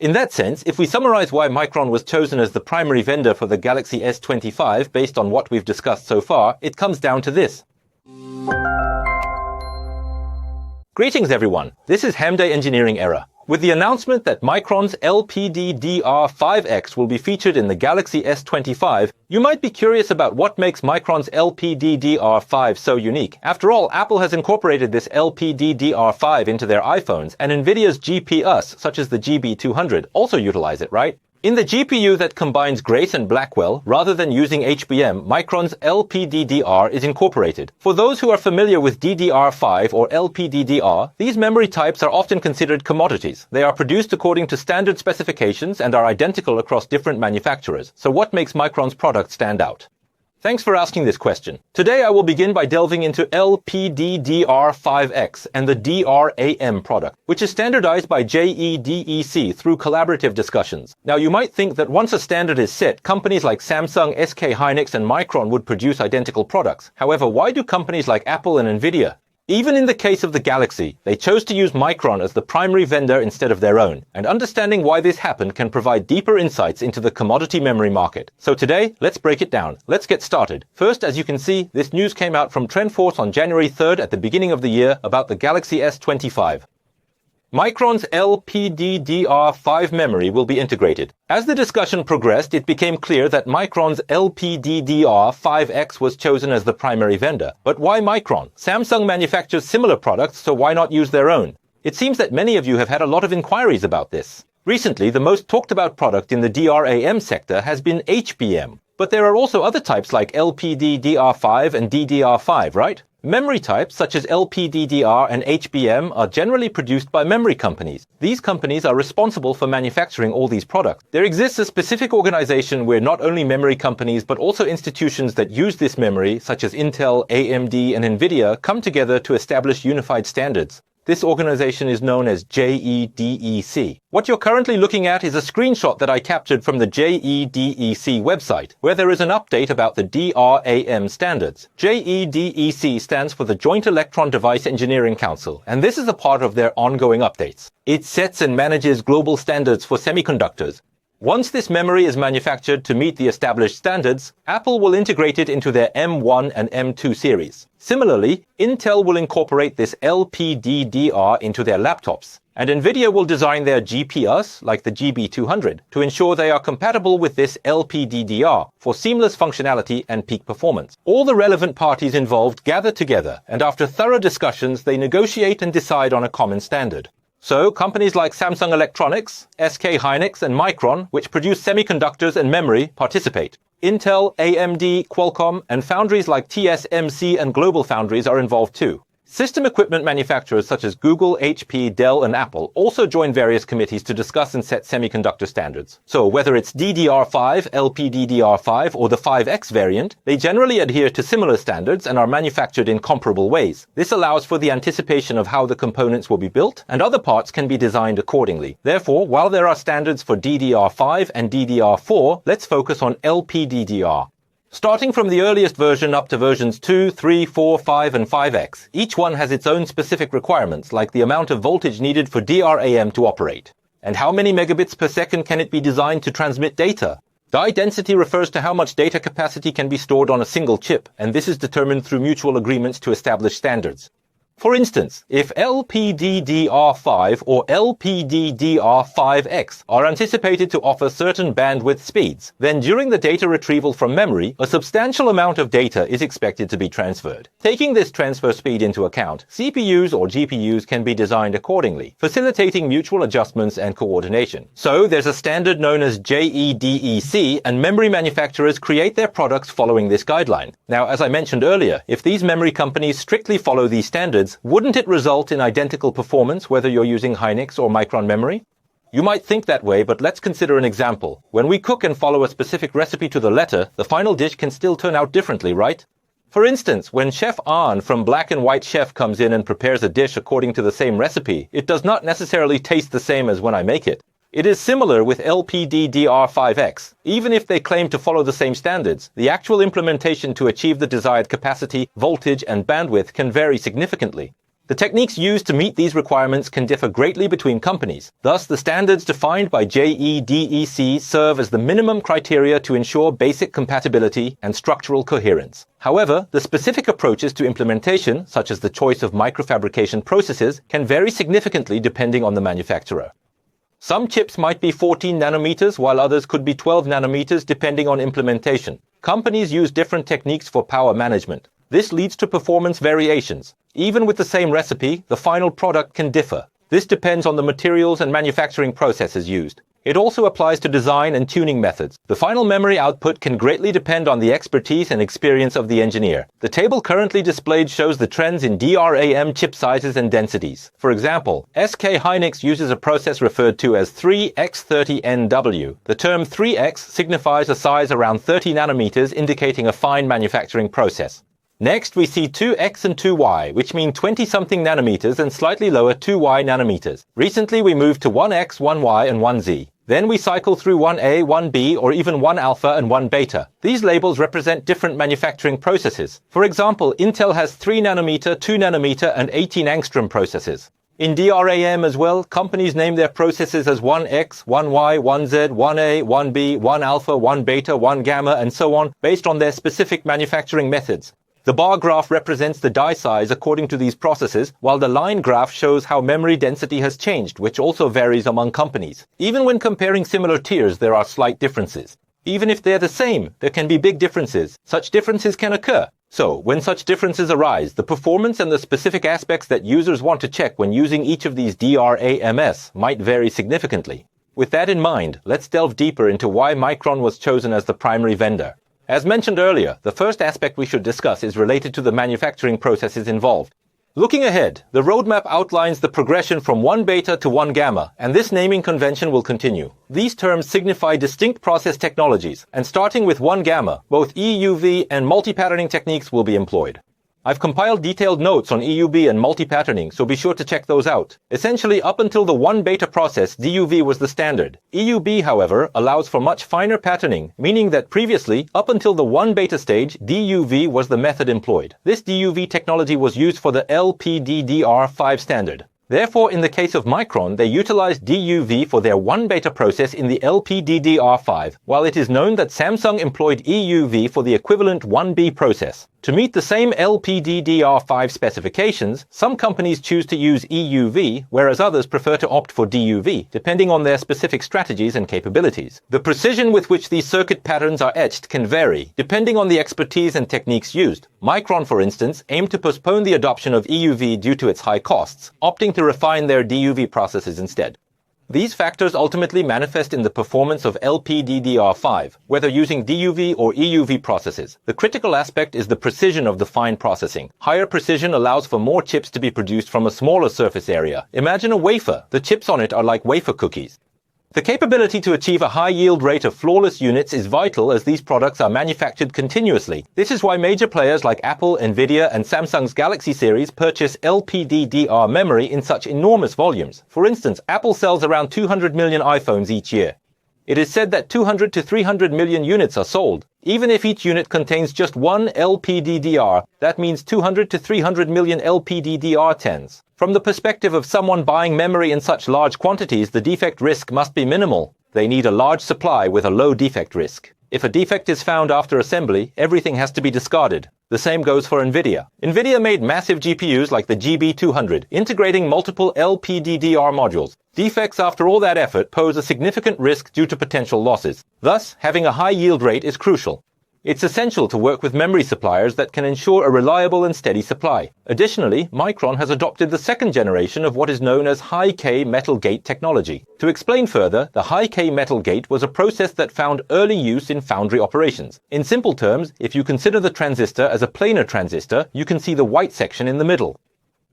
In that sense, if we summarize why Micron was chosen as the primary vendor for the Galaxy S25 based on what we've discussed so far, it comes down to this. Greetings everyone, this is Hamday Engineering Error. With the announcement that Micron's LPDDR5X will be featured in the Galaxy S25, you might be curious about what makes Micron's LPDDR5 so unique. After all, Apple has incorporated this LPDDR5 into their iPhones, and NVIDIA's GPUs, such as the GB200, also utilize it, right? In the GPU that combines Grace and Blackwell, rather than using HBM, Micron's LPDDR is incorporated. For those who are familiar with DDR5 or LPDDR, these memory types are often considered commodities. They are produced according to standard specifications and are identical across different manufacturers. So what makes Micron's product stand out? Thanks for asking this question. Today I will begin by delving into LPDDR5X and the DRAM product, which is standardized by JEDEC through collaborative discussions. Now you might think that once a standard is set, companies like Samsung, SK Hynix and Micron would produce identical products. However, why do companies like Apple and NVIDIA? Even in the case of the Galaxy, they chose to use Micron as the primary vendor instead of their own, and understanding why this happened can provide deeper insights into the commodity memory market. So today, let's break it down. Let's get started. First, as you can see, this news came out from TrendForce on January 3rd at the beginning of the year about the Galaxy S25. Micron's LPDDR5 memory will be integrated. As the discussion progressed, it became clear that Micron's LPDDR5X was chosen as the primary vendor. But why Micron? Samsung manufactures similar products, so why not use their own? It seems that many of you have had a lot of inquiries about this. Recently, the most talked about product in the DRAM sector has been HBM. But there are also other types like LPDDR5 and DDR5, right? Memory types such as LPDDR and HBM are generally produced by memory companies. These companies are responsible for manufacturing all these products. There exists a specific organization where not only memory companies but also institutions that use this memory, such as Intel, AMD, and NVIDIA, come together to establish unified standards. This organization is known as JEDEC. What you're currently looking at is a screenshot that I captured from the JEDEC website, where there is an update about the DRAM standards. JEDEC stands for the Joint Electron Device Engineering Council, and this is a part of their ongoing updates. It sets and manages global standards for semiconductors. Once this memory is manufactured to meet the established standards, Apple will integrate it into their M1 and M2 series. Similarly, Intel will incorporate this LPDDR into their laptops, and NVIDIA will design their GPUs, like the GB200, to ensure they are compatible with this LPDDR for seamless functionality and peak performance. All the relevant parties involved gather together, and after thorough discussions, they negotiate and decide on a common standard. So, companies like Samsung Electronics, SK Hynix, and Micron, which produce semiconductors and memory, participate. Intel, AMD, Qualcomm, and foundries like TSMC and GlobalFoundries are involved too. System equipment manufacturers such as Google, HP, Dell, and Apple also join various committees to discuss and set semiconductor standards. So whether it's DDR5, LPDDR5, or the 5X variant, they generally adhere to similar standards and are manufactured in comparable ways. This allows for the anticipation of how the components will be built, and other parts can be designed accordingly. Therefore, while there are standards for DDR5 and DDR4, let's focus on LPDDR. Starting from the earliest version up to versions 2, 3, 4, 5, and 5X, each one has its own specific requirements, like the amount of voltage needed for DRAM to operate. And how many megabits per second can it be designed to transmit data? Die density refers to how much data capacity can be stored on a single chip, and this is determined through mutual agreements to establish standards. For instance, if LPDDR5 or LPDDR5X are anticipated to offer certain bandwidth speeds, then during the data retrieval from memory, a substantial amount of data is expected to be transferred. Taking this transfer speed into account, CPUs or GPUs can be designed accordingly, facilitating mutual adjustments and coordination. So there's a standard known as JEDEC, and memory manufacturers create their products following this guideline. Now, as I mentioned earlier, if these memory companies strictly follow these standards, wouldn't it result in identical performance whether you're using Hynix or Micron memory? You might think that way, but let's consider an example. When we cook and follow a specific recipe to the letter, the final dish can still turn out differently, right? For instance, when Chef An from Black and White Chef comes in and prepares a dish according to the same recipe, it does not necessarily taste the same as when I make it. It is similar with LPDDR5X. Even if they claim to follow the same standards, the actual implementation to achieve the desired capacity, voltage, and bandwidth can vary significantly. The techniques used to meet these requirements can differ greatly between companies. Thus, the standards defined by JEDEC serve as the minimum criteria to ensure basic compatibility and structural coherence. However, the specific approaches to implementation, such as the choice of microfabrication processes, can vary significantly depending on the manufacturer. Some chips might be 14 nanometers, while others could be 12 nanometers depending on implementation. Companies use different techniques for power management. This leads to performance variations. Even with the same recipe, the final product can differ. This depends on the materials and manufacturing processes used. It also applies to design and tuning methods. The final memory output can greatly depend on the expertise and experience of the engineer. The table currently displayed shows the trends in DRAM chip sizes and densities. For example, SK Hynix uses a process referred to as 3x30NW. The term 3x signifies a size around 30 nanometers, indicating a fine manufacturing process. Next, we see 2x and 2y, which mean 20-something nanometers and slightly lower 2y nanometers. Recently, we moved to 1x, 1y, and 1z. Then we cycle through 1a, 1b, or even 1 alpha and 1 beta. These labels represent different manufacturing processes. For example, Intel has 3 nanometer, 2 nanometer, and 18 angstrom processes. In DRAM as well, companies name their processes as 1x, 1y, 1z, 1a, 1b, 1 alpha, 1 beta, 1 gamma, and so on, based on their specific manufacturing methods. The bar graph represents the die size according to these processes, while the line graph shows how memory density has changed, which also varies among companies. Even when comparing similar tiers, there are slight differences. Even if they're the same, there can be big differences. Such differences can occur. So, when such differences arise, the performance and the specific aspects that users want to check when using each of these DRAMs might vary significantly. With that in mind, let's delve deeper into why Micron was chosen as the primary vendor. As mentioned earlier, the first aspect we should discuss is related to the manufacturing processes involved. Looking ahead, the roadmap outlines the progression from 1 beta to 1 gamma, and this naming convention will continue. These terms signify distinct process technologies, and starting with 1 gamma, both EUV and multi-patterning techniques will be employed. I've compiled detailed notes on EUV and multi-patterning, so be sure to check those out. Essentially, up until the 1 beta process, DUV was the standard. EUV, however, allows for much finer patterning, meaning that previously, up until the 1 beta stage, DUV was the method employed. This DUV technology was used for the LPDDR5 standard. Therefore, in the case of Micron, they utilized DUV for their 1 beta process in the LPDDR5, while it is known that Samsung employed EUV for the equivalent 1B process. To meet the same LPDDR5 specifications, some companies choose to use EUV, whereas others prefer to opt for DUV, depending on their specific strategies and capabilities. The precision with which these circuit patterns are etched can vary, depending on the expertise and techniques used. Micron, for instance, aimed to postpone the adoption of EUV due to its high costs, opting to refine their DUV processes instead. These factors ultimately manifest in the performance of LPDDR5, whether using DUV or EUV processes. The critical aspect is the precision of the fine processing. Higher precision allows for more chips to be produced from a smaller surface area. Imagine a wafer. The chips on it are like wafer cookies. The capability to achieve a high yield rate of flawless units is vital as these products are manufactured continuously. This is why major players like Apple, NVIDIA, and Samsung's Galaxy series purchase LPDDR memory in such enormous volumes. For instance, Apple sells around 200 million iPhones each year. It is said that 200 to 300 million units are sold. Even if each unit contains just one LPDDR, that means 200 to 300 million LPDDR10s. From the perspective of someone buying memory in such large quantities, the defect risk must be minimal. They need a large supply with a low defect risk. If a defect is found after assembly, everything has to be discarded. The same goes for NVIDIA. NVIDIA made massive GPUs like the GB200, integrating multiple LPDDR modules. Defects after all that effort pose a significant risk due to potential losses. Thus, having a high yield rate is crucial. It's essential to work with memory suppliers that can ensure a reliable and steady supply. Additionally, Micron has adopted the second generation of what is known as high-K metal gate technology. To explain further, the high-K metal gate was a process that found early use in foundry operations. In simple terms, if you consider the transistor as a planar transistor, you can see the white section in the middle.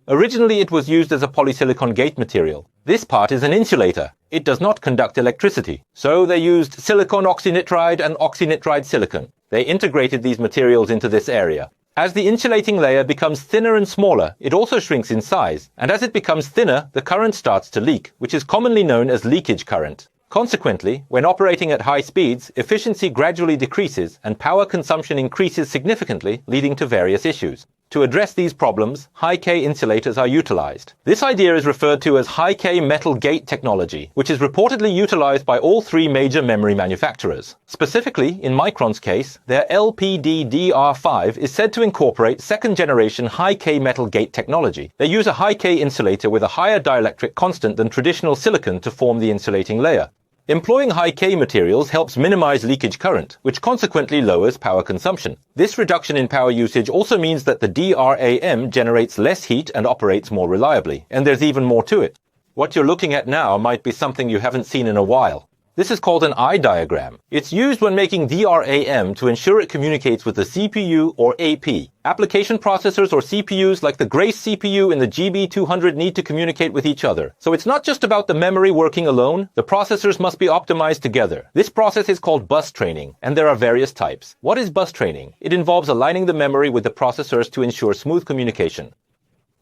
Originally, it was used as a polysilicon gate material. This part is an insulator. It does not conduct electricity. So they used silicon oxynitride and oxynitride silicon. They integrated these materials into this area. As the insulating layer becomes thinner and smaller, it also shrinks in size. And as it becomes thinner, the current starts to leak, which is commonly known as leakage current. Consequently, when operating at high speeds, efficiency gradually decreases and power consumption increases significantly, leading to various issues. To address these problems, high-K insulators are utilized. This idea is referred to as high-K metal gate technology, which is reportedly utilized by all three major memory manufacturers. Specifically, in Micron's case, their LPDDR5 is said to incorporate second-generation high-K metal gate technology. They use a high-K insulator with a higher dielectric constant than traditional silicon to form the insulating layer. Employing high-K materials helps minimize leakage current, which consequently lowers power consumption. This reduction in power usage also means that the DRAM generates less heat and operates more reliably, and there's even more to it. What you're looking at now might be something you haven't seen in a while. This is called an eye diagram. It's used when making DRAM to ensure it communicates with the CPU or AP. Application processors or CPUs like the Grace CPU and the GB200 need to communicate with each other. So it's not just about the memory working alone, the processors must be optimized together. This process is called bus training, and there are various types. What is bus training? It involves aligning the memory with the processors to ensure smooth communication.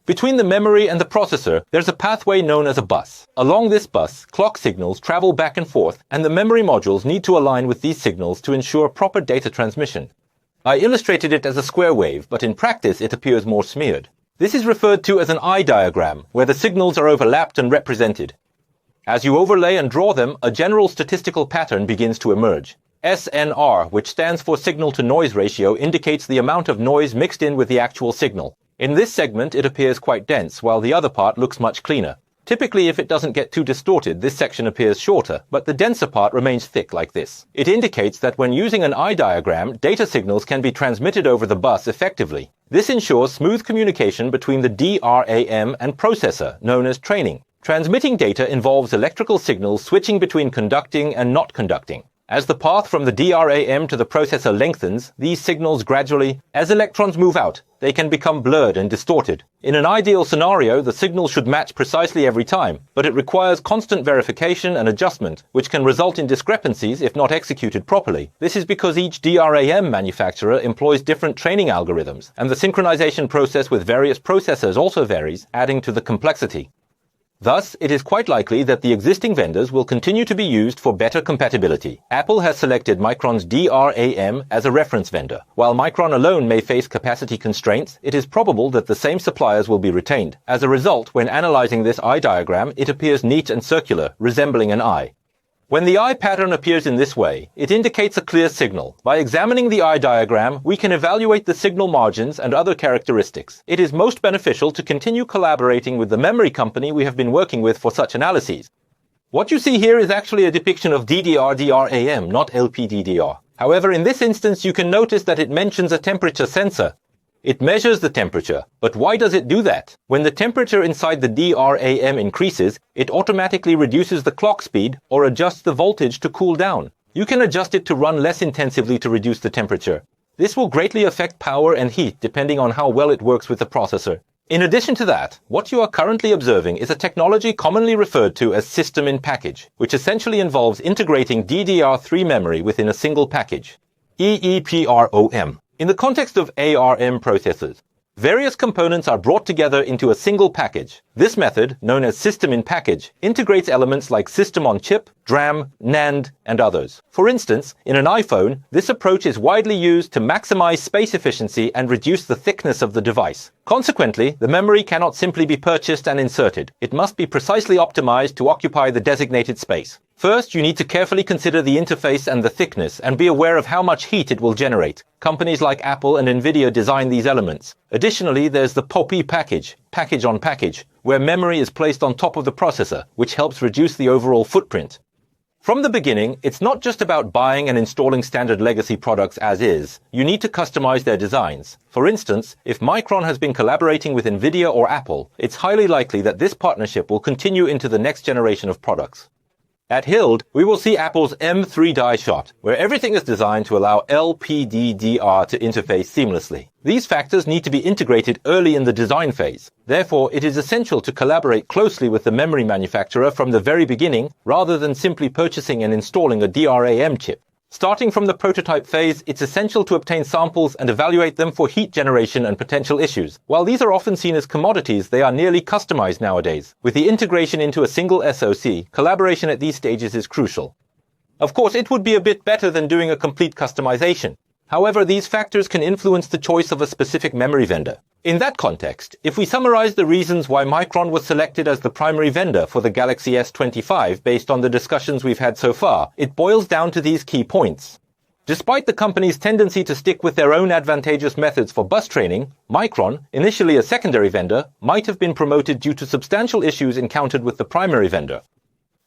Between the memory and the processor, there's a pathway known as a bus. Along this bus, clock signals travel back and forth, and the memory modules need to align with these signals to ensure proper data transmission. I illustrated it as a square wave, but in practice it appears more smeared. This is referred to as an eye diagram, where the signals are overlapped and represented. As you overlay and draw them, a general statistical pattern begins to emerge. SNR, which stands for signal-to-noise ratio, indicates the amount of noise mixed in with the actual signal. In this segment, it appears quite dense, while the other part looks much cleaner. Typically, if it doesn't get too distorted, this section appears shorter, but the denser part remains thick like this. It indicates that when using an eye diagram, data signals can be transmitted over the bus effectively. This ensures smooth communication between the DRAM and processor, known as training. Transmitting data involves electrical signals switching between conducting and not conducting. As the path from the DRAM to the processor lengthens, these signals gradually, as electrons move out, they can become blurred and distorted. In an ideal scenario, the signal should match precisely every time, but it requires constant verification and adjustment, which can result in discrepancies if not executed properly. This is because each DRAM manufacturer employs different training algorithms, and the synchronization process with various processors also varies, adding to the complexity. Thus, it is quite likely that the existing vendors will continue to be used for better compatibility. Apple has selected Micron's DRAM as a reference vendor. While Micron alone may face capacity constraints, it is probable that the same suppliers will be retained. As a result, when analyzing this eye diagram, it appears neat and circular, resembling an eye. When the eye pattern appears in this way, it indicates a clear signal. By examining the eye diagram, we can evaluate the signal margins and other characteristics. It is most beneficial to continue collaborating with the memory company we have been working with for such analyses. What you see here is actually a depiction of DDR-DRAM, not LPDDR. However, in this instance, you can notice that it mentions a temperature sensor. It measures the temperature, but why does it do that? When the temperature inside the DRAM increases, it automatically reduces the clock speed or adjusts the voltage to cool down. You can adjust it to run less intensively to reduce the temperature. This will greatly affect power and heat depending on how well it works with the processor. In addition to that, what you are currently observing is a technology commonly referred to as system-in-package, which essentially involves integrating DDR3 memory within a single package. EEPROM. In the context of ARM processors, various components are brought together into a single package. This method, known as system-in-package, integrates elements like system-on-chip, DRAM, NAND, and others. For instance, in an iPhone, this approach is widely used to maximize space efficiency and reduce the thickness of the device. Consequently, the memory cannot simply be purchased and inserted. It must be precisely optimized to occupy the designated space. First, you need to carefully consider the interface and the thickness and be aware of how much heat it will generate. Companies like Apple and NVIDIA design these elements. Additionally, there's the POPI package, package on package, where memory is placed on top of the processor, which helps reduce the overall footprint. From the beginning, it's not just about buying and installing standard legacy products as is. You need to customize their designs. For instance, if Micron has been collaborating with NVIDIA or Apple, it's highly likely that this partnership will continue into the next generation of products. At HILD, we will see Apple's M3 die shot, where everything is designed to allow LPDDR to interface seamlessly. These factors need to be integrated early in the design phase. Therefore, it is essential to collaborate closely with the memory manufacturer from the very beginning, rather than simply purchasing and installing a DRAM chip. Starting from the prototype phase, it's essential to obtain samples and evaluate them for heat generation and potential issues. While these are often seen as commodities, they are nearly customized nowadays. With the integration into a single SoC, collaboration at these stages is crucial. Of course, it would be a bit better than doing a complete customization. However, these factors can influence the choice of a specific memory vendor. In that context, if we summarize the reasons why Micron was selected as the primary vendor for the Galaxy S25 based on the discussions we've had so far, it boils down to these key points. Despite the company's tendency to stick with their own advantageous methods for bus training, Micron, initially a secondary vendor, might have been promoted due to substantial issues encountered with the primary vendor.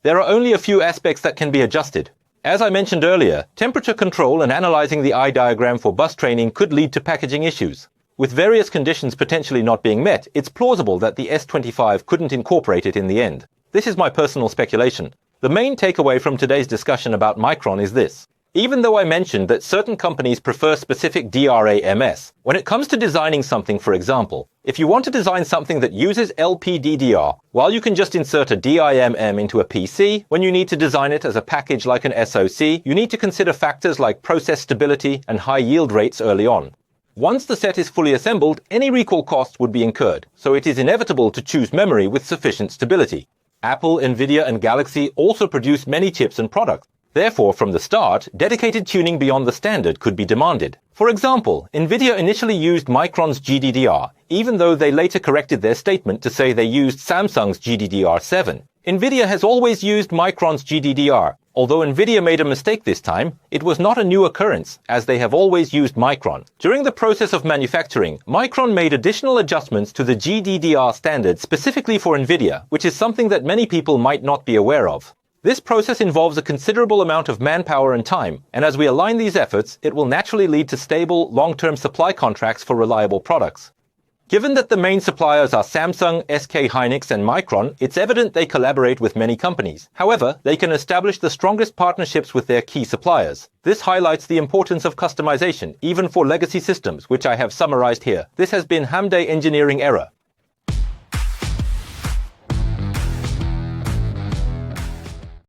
There are only a few aspects that can be adjusted. As I mentioned earlier, temperature control and analyzing the eye diagram for bus training could lead to packaging issues. With various conditions potentially not being met, it's plausible that the S25 couldn't incorporate it in the end. This is my personal speculation. The main takeaway from today's discussion about Micron is this. Even though I mentioned that certain companies prefer specific DRAMs, when it comes to designing something, for example, if you want to design something that uses LPDDR, while you can just insert a DIMM into a PC, when you need to design it as a package like an SoC, you need to consider factors like process stability and high yield rates early on. Once the set is fully assembled, any recall costs would be incurred, so it is inevitable to choose memory with sufficient stability. Apple, NVIDIA, and Galaxy also produce many chips and products. Therefore, from the start, dedicated tuning beyond the standard could be demanded. For example, NVIDIA initially used Micron's GDDR, even though they later corrected their statement to say they used Samsung's GDDR7. NVIDIA has always used Micron's GDDR. Although NVIDIA made a mistake this time, it was not a new occurrence, as they have always used Micron. During the process of manufacturing, Micron made additional adjustments to the GDDR standard specifically for NVIDIA, which is something that many people might not be aware of. This process involves a considerable amount of manpower and time, and as we align these efforts, it will naturally lead to stable, long-term supply contracts for reliable products. Given that the main suppliers are Samsung, SK Hynix, and Micron, it's evident they collaborate with many companies. However, they can establish the strongest partnerships with their key suppliers. This highlights the importance of customization, even for legacy systems, which I have summarized here. This has been Hamday engineering error.